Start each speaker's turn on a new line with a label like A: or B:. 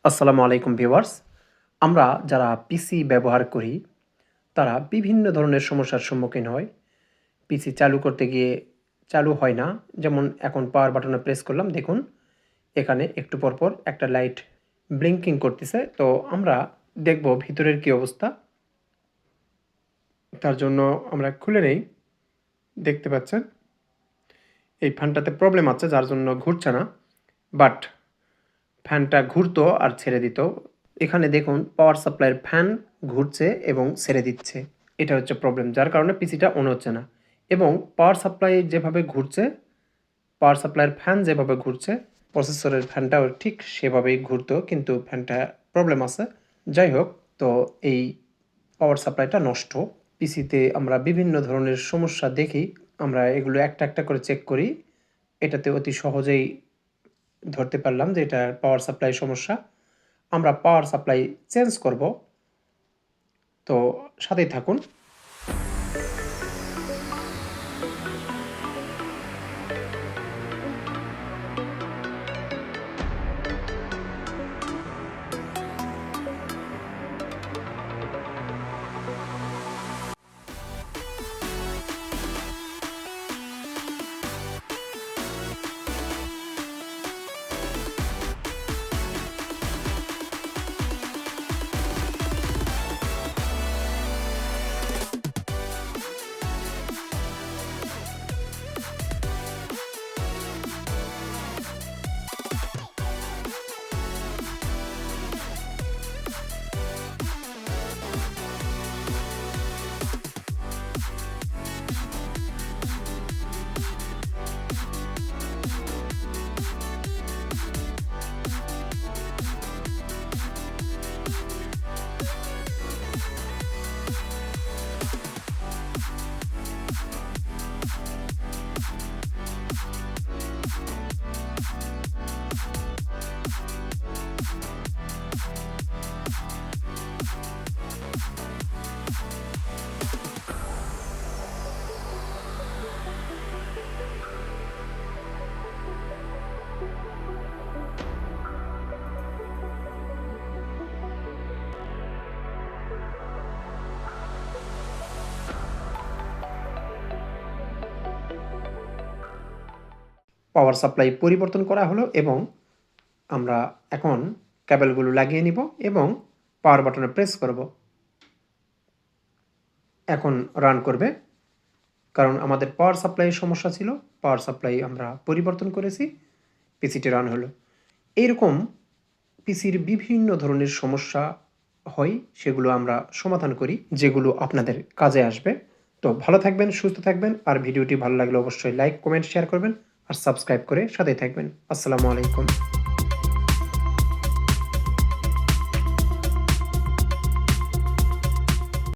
A: আসসালামু আলাইকুম ভিউয়ার্স। আমরা যারা পিসি ব্যবহার করি, তারা বিভিন্ন ধরনের সমস্যার সম্মুখীন হয়। পিসি চালু করতে গিয়ে চালু হয় না। যেমন এখন পাওয়ার বাটনে প্রেস করলাম, দেখুন এখানে একটু পরপর একটা লাইট ব্লিঙ্কিং করতেছে। তো আমরা দেখব ভিতরের কি অবস্থা। তার জন্য আমরা খুলে নেই। দেখতে পাচ্ছেন এই ফ্যানটাতে প্রবলেম আছে, যার জন্য ঘুরছে না। বাট ফ্যানটা ঘুরতো আর ছেড়ে দিত। এখানে দেখুন পাওয়ার সাপ্লাইয়ের ফ্যান ঘুরছে এবং ছেড়ে দিচ্ছে। এটা হচ্ছে প্রবলেম, যার কারণে পিসিটা অন হচ্ছে না। এবং পাওয়ার সাপ্লাই যেভাবে ঘুরছে, পাওয়ার সাপ্লাইয়ের ফ্যান যেভাবে ঘুরছে, প্রসেসরের ফ্যানটাও ঠিক সেভাবেই ঘুরতো, কিন্তু ফ্যানটা প্রবলেম আছে। যাই হোক, তো এই পাওয়ার সাপ্লাইটা নষ্ট। পিসিতে আমরা বিভিন্ন ধরনের সমস্যা দেখি, আমরা এগুলো একটা একটা করে চেক করি। এটাতে অতি সহজেই ধরতে পারলাম যে এটা পাওয়ার সাপ্লাই সমস্যা। আমরা পাওয়ার সাপ্লাই চেঞ্জ করব, তো সাথেই থাকুন। পাওয়ার সাপ্লাই পরিবর্তন করা হলো এবং আমরা এখন কেবলগুলো লাগিয়ে নিব এবং পাওয়ার বাটনে প্রেস করব। এখন রান করবে, কারণ আমাদের পাওয়ার সাপ্লাইয়ের সমস্যা ছিল। পাওয়ার সাপ্লাই আমরা পরিবর্তন করেছি, পিসিটি রান হলো। এইরকম পিসির বিভিন্ন ধরনের সমস্যা হয়, সেগুলো আমরা সমাধান করি, যেগুলো আপনাদের কাজে আসবে। তো ভালো থাকবেন, সুস্থ থাকবেন, আর ভিডিওটি ভালো লাগলে অবশ্যই লাইক, কমেন্ট, শেয়ার করবেন, আর সাবস্ক্রাইব করে সাথেই থাকবেন। আসসালামু আলাইকুম।